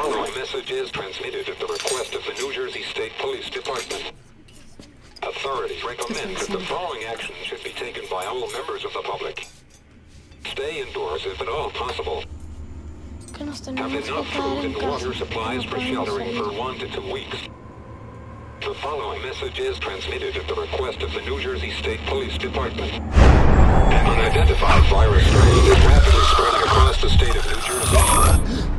following message is transmitted at the request of the New Jersey State Police Department. Authorities recommend that the following action should be taken by all members of the public. Stay indoors if at all possible. Have enough food and water supplies for sheltering for 1 to 2 weeks. The following message is transmitted at the request of the New Jersey State Police Department. An unidentified virus strain is rapidly spreading across the state of New Jersey.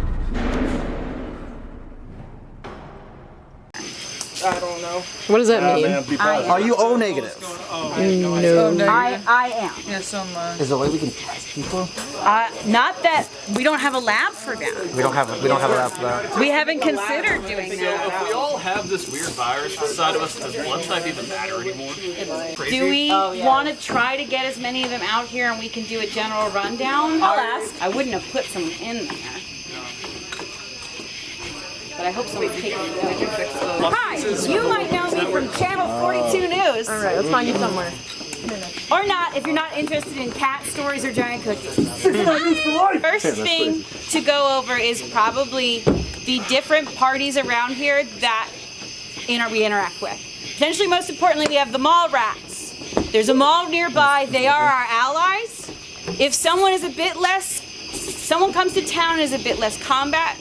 I don't know. What does that mean? Are you O negative? No. I am. Yes, Is there a way we can test people? Not that we don't have a lab for that. We don't have a lab for that. We haven't considered doing So that. if we all have this weird virus inside of us, does blood type even matter anymore? Crazy. Do we want to try to get as many of them out here and we can do a general rundown? I'll ask. I wouldn't have put some in there. But I hope someone's taking it. Hi, you might know me from Channel 42 News. All right, let's find you somewhere. Or not, if you're not interested in cat stories or giant cookies. First thing to go over is probably the different parties around here that we interact with. Potentially most importantly, we have the mall rats. There's a mall nearby. They are our allies. If someone comes to town and is a bit less combat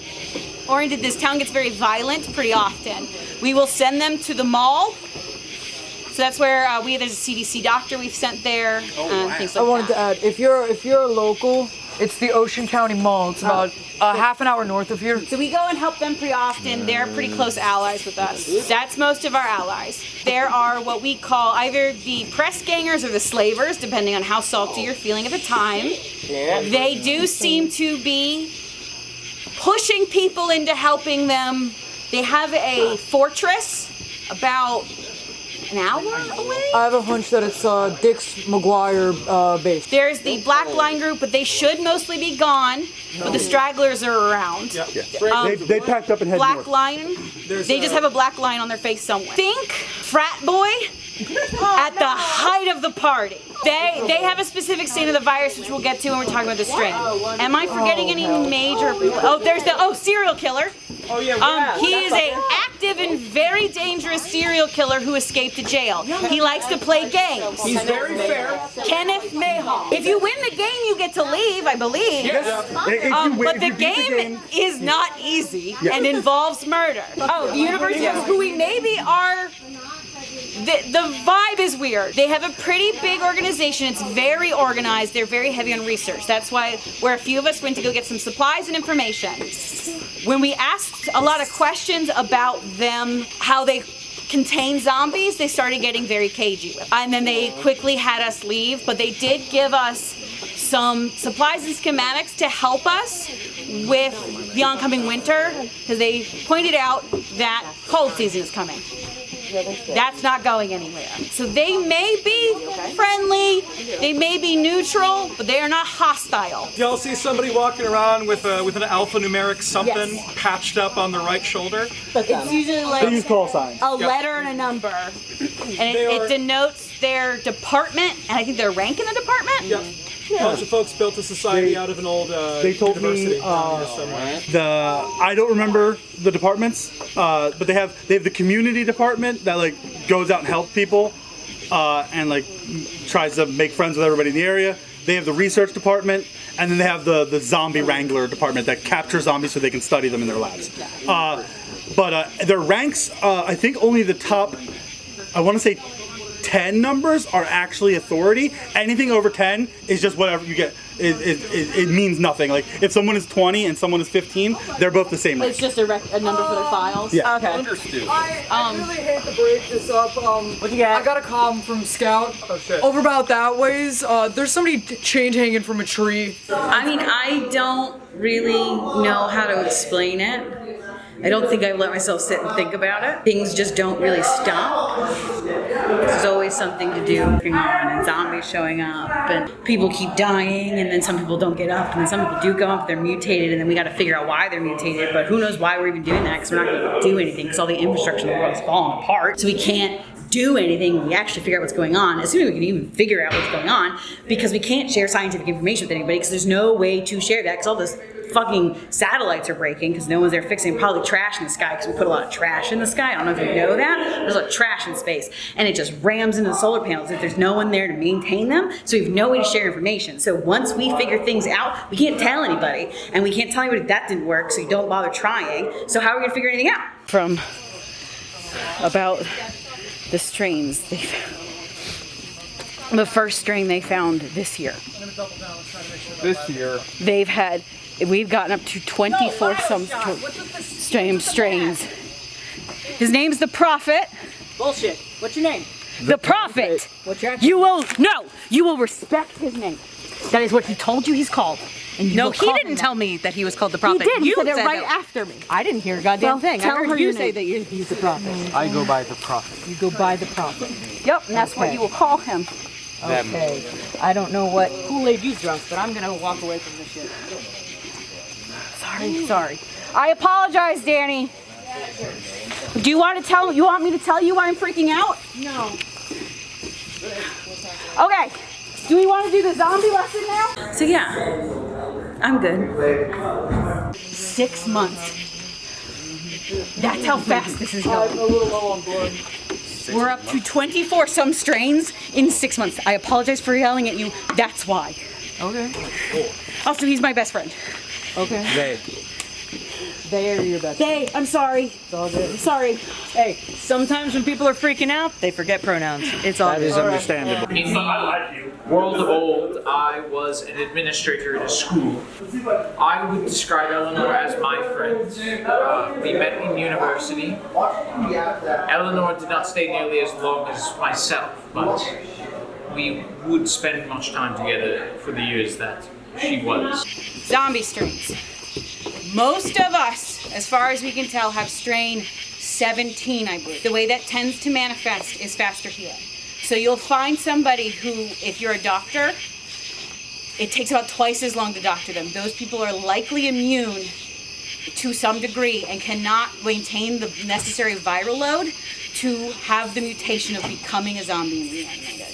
oriented, this town gets very violent pretty often. We will send them to the mall. So that's where there's a CDC doctor we've sent there, things like I wanted that. to add, if you're a local, it's the Ocean County Mall. It's about half an hour north of here. So we go and help them pretty often. They're pretty close allies with us. That's most of our allies. There are what we call either the press gangers or the slavers, depending on how salty you're feeling at the time. They do seem to be pushing people into helping them. They have a fortress about an hour away. I have a hunch that it's Dick's McGuire base. There's the Black Line group, but they should mostly be gone. But the stragglers are around. They packed up and headed Black north. Line. They just have a black line on their face somewhere. Think frat boy at the height of the party. They have a specific strain of the virus, which we'll get to when we're talking about the strain. Am I forgetting any major? There's the serial killer. He is a active and very dangerous serial killer who escaped to jail. He likes to play games. He's very fair. Kenneth Mayhaw. If you win the game, you get to leave, I believe. But the game is not easy and involves murder. The University of who we maybe are. The vibe is weird. They have a pretty big organization. It's very organized. They're very heavy on research. That's why where a few of us went to go get some supplies and information. When we asked a lot of questions about them, how they contain zombies, they started getting very cagey. And then they quickly had us leave, but they did give us some supplies and schematics to help us with the oncoming winter, because they pointed out that cold season is coming. That's not going anywhere. So they may be friendly, they may be neutral, but they are not hostile. Do y'all see somebody walking around with an alphanumeric something patched up on their right shoulder? It's usually like They use call signs. a letter and a number. And it denotes their department, and I think their rank in the department. Yep. A bunch of folks built a society out of an old They told university me down here somewhere. I don't remember the departments, but they have the community department that like goes out and helps people and like tries to make friends with everybody in the area. They have the research department, and then they have the zombie wrangler department that captures zombies so they can study them in their labs. But their ranks, I think only the top, I want to say 10 numbers are actually authority. Anything over 10 is just whatever you get. It means nothing. Like if someone is 20 and someone is 15, they're both the same rank. It's just a number for their files? Yeah. Okay. Understood. I really hate to break this up. What you got? I got a call from Scout. Oh shit. Over about that ways, there's somebody chained hanging from a tree. I mean, I don't really know how to explain it. I don't think I've let myself sit and think about it. Things just don't really stop. There's always something to do going on, and zombies showing up, and people keep dying, and then some people don't get up, and then some people do go up, they're mutated, and then we got to figure out why they're mutated, but who knows why we're even doing that, because we're not going to do anything, because all the infrastructure in the world is falling apart, so we can't do anything, we actually figure out what's going on, assuming we can even figure out what's going on, because we can't share scientific information with anybody because there's no way to share that because all this fucking satellites are breaking because no one's there fixing probably trash in the sky because we put a lot of trash in the sky. I don't know if you know that. There's a lot of trash in space and it just rams into the solar panels if there's no one there to maintain them. So we have no way to share information. So once we figure things out, we can't tell anybody and we can't tell anybody that didn't work, so you don't bother trying. So how are we gonna figure anything out? From about the strains they found. The first strain they found this year. This year. We've gotten up to 24 strains. His name's the Prophet. Bullshit. What's your name? The Prophet. What's your You will respect his name. That is what he told you he's called. And you No, will he call didn't him tell me that he was called the that. prophet. He did. He You said it right that. after me. I didn't hear a goddamn thing. I Tell heard her you your say name. that he's the prophet. I go by the prophet. You go by the prophet. Yep, and that's what you will call him. Okay. I don't know what Kool-Aid you drunk, but I'm gonna walk away from this shit. Sorry. I apologize, Danny. Do you want me to tell you why I'm freaking out? No. Okay. Do we want to do the zombie lesson now? So yeah, I'm good. 6 months. That's how fast this is going. We're up to 24 some strains in 6 months. I apologize for yelling at you. That's why. Okay. Also, he's my best friend. Okay. They are your best. They, I'm sorry. It's all good. Sorry. Hey, sometimes when people are freaking out, they forget pronouns. It's all That good. is understandable. World of old, I was an administrator at a school. I would describe Eleanor as my friend. We met in university. Eleanor did not stay nearly as long as myself, but we would spend much time together for the years that she was. Zombie strains. Most of us, as far as we can tell, have strain 17, I believe. The way that tends to manifest is faster healing. So you'll find somebody who, if you're a doctor, it takes about twice as long to doctor them. Those people are likely immune to some degree and cannot maintain the necessary viral load to have the mutation of becoming a zombie and reanimated.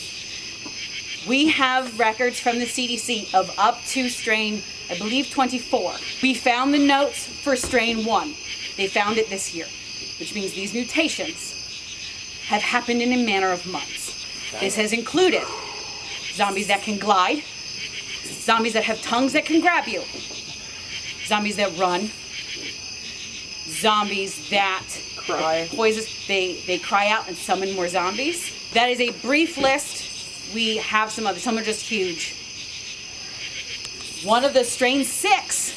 We have records from the CDC of up to strain, I believe 24. We found the notes for strain 1. They found it this year, which means these mutations have happened in a manner of months. This has included zombies that can glide, zombies that have tongues that can grab you, zombies that run, zombies that Cry. poisons, they cry out and summon more zombies. That is a brief list. We have some others. Some are just huge. One of the strain 6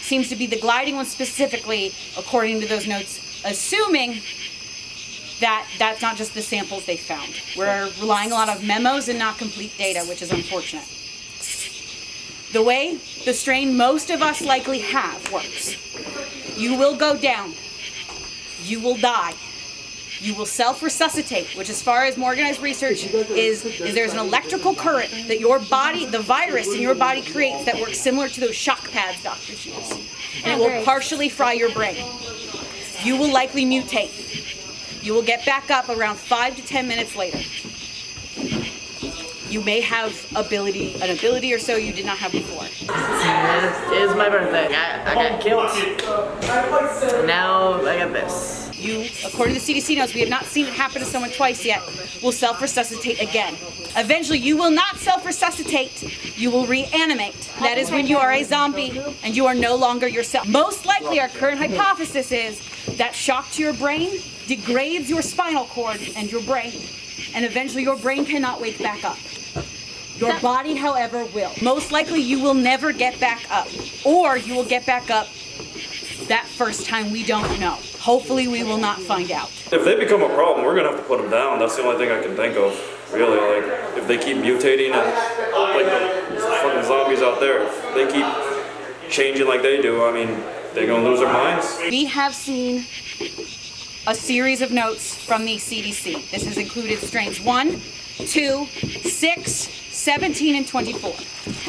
seems to be the gliding one specifically, according to those notes, assuming that that's not just the samples they found. We're relying a lot of memos and not complete data, which is unfortunate. The way the strain most of us likely have works. You will go down. You will die. You will self-resuscitate, which as far as more organized research is there's an electrical current that your body, the virus in your body creates that works similar to those shock pads doctors use. And it will partially fry your brain. You will likely mutate. You will get back up around 5 to 10 minutes later. You may have an ability or so you did not have before. It's my birthday. I got killed. Now I got this. You, according to the CDC notes, we have not seen it happen to someone twice yet, will self-resuscitate again. Eventually, you will not self-resuscitate, you will reanimate. That is when you are a zombie and you are no longer yourself. Most likely, our current hypothesis is that shock to your brain degrades your spinal cord and your brain, and eventually your brain cannot wake back up. Your body, however, will. Most likely, you will never get back up, or you will get back up that first time, we don't know. Hopefully we will not find out. If they become a problem, we're gonna have to put them down. That's the only thing I can think of, really. Like, if they keep mutating and like the fucking zombies out there, if they keep changing like they do, I mean, they're gonna lose their minds. We have seen a series of notes from the CDC. This has included strains 1, 2, 6, 17, and 24.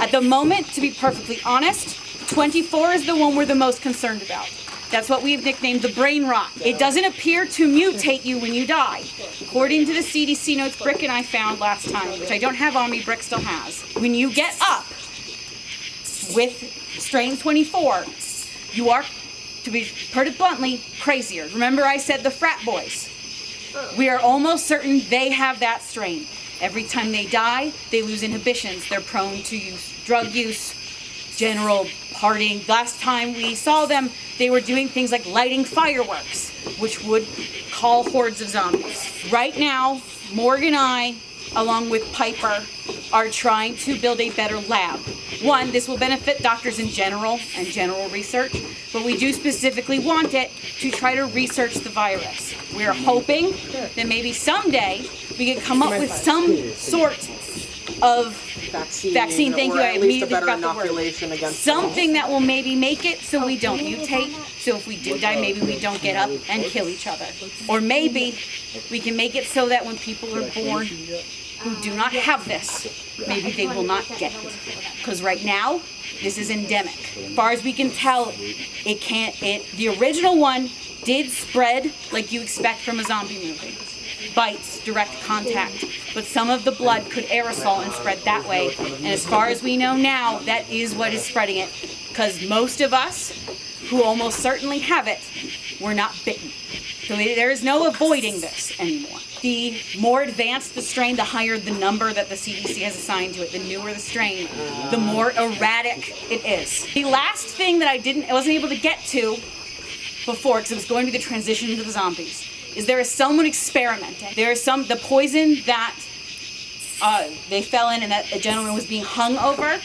At the moment, to be perfectly honest, 24 is the one we're the most concerned about. That's what we've nicknamed the brain rot. It doesn't appear to mutate you when you die. According to the CDC notes Brick and I found last time, which I don't have on me, Brick still has, when you get up with strain 24, you are, to be put it bluntly, crazier. Remember I said the frat boys. We are almost certain they have that strain. Every time they die, they lose inhibitions. They're prone to drug use, general partying. Last time we saw them, they were doing things like lighting fireworks, which would call hordes of zombies. Right now, Morgan and I, along with Piper, are trying to build a better lab. One, this will benefit doctors in general and general research, but we do specifically want it to try to research the virus. We're hoping that maybe someday we can come up with some sort of vaccine. Thank you. I immediately forgot the word. Something that will maybe make it so we don't mutate. So if we do die, maybe we don't get up and kill each other. Or maybe we can make it so that when people are born who do not have this, maybe they will not get it. Because right now, this is endemic. As far as we can tell, the original one did spread like you expect from a zombie movie. Bites, direct contact, but some of the blood could aerosol and spread that way. And as far as we know now, that is what is spreading it, because most of us who almost certainly have it were not bitten. So there is no avoiding this anymore. The more advanced the strain, the higher the number that the CDC has assigned to it. The newer the strain, the more erratic it is. The last thing that I wasn't able to get to before, because it was going to be the transition into the zombies, is there is someone experimenting. There is the poison that they fell in and that a gentleman was being hung over.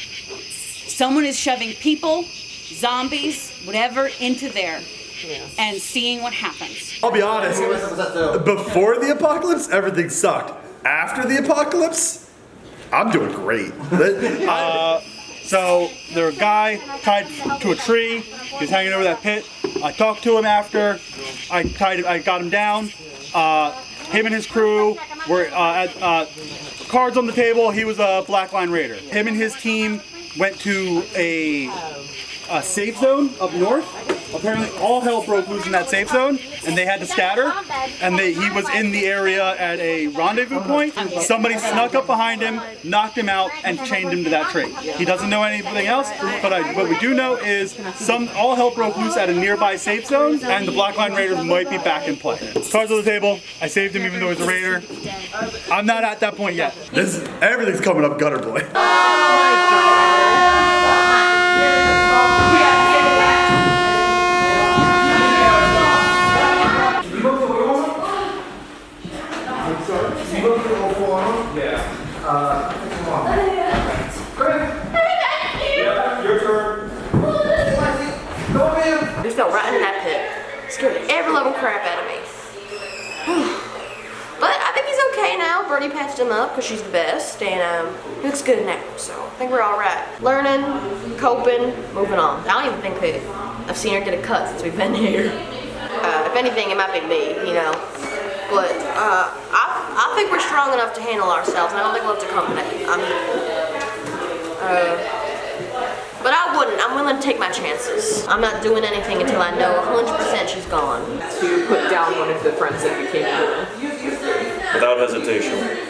Someone is shoving people, zombies, whatever, into there and seeing what happens. I'll be honest, before the apocalypse, everything sucked. After the apocalypse, I'm doing great. So there's a guy tied to a tree. He's hanging over that pit. I talked to him after. I got him down. Him and his crew were at cards on the table. He was a Black Line Raider. Him and his team went to a safe zone up north. Apparently all hell broke loose in that safe zone, and they had to scatter. And he was in the area at a rendezvous point. Somebody snuck up behind him, knocked him out, and chained him to that tree. He doesn't know anything else, but what we do know is all hell broke loose at a nearby safe zone, and the Black Line Raiders might be back in play. Cards on the table. I saved him even though he's a raider. I'm not at that point yet. Everything's coming up gutter boy. I just fell right into that pit. Scared the ever loving crap out of me. But I think he's okay now. Birdie patched him up because she's the best, and he looks good now. So I think we're all right. Learning, coping, moving on. I don't even think that I've seen her get a cut since we've been here. If anything, it might be me, you know. But I think we're strong enough to handle ourselves, and I don't think we'll have to accommodate. But I wouldn't. I'm willing to take my chances. I'm not doing anything until I know 100% she's gone. To put down one of the friends that became cool. Without hesitation.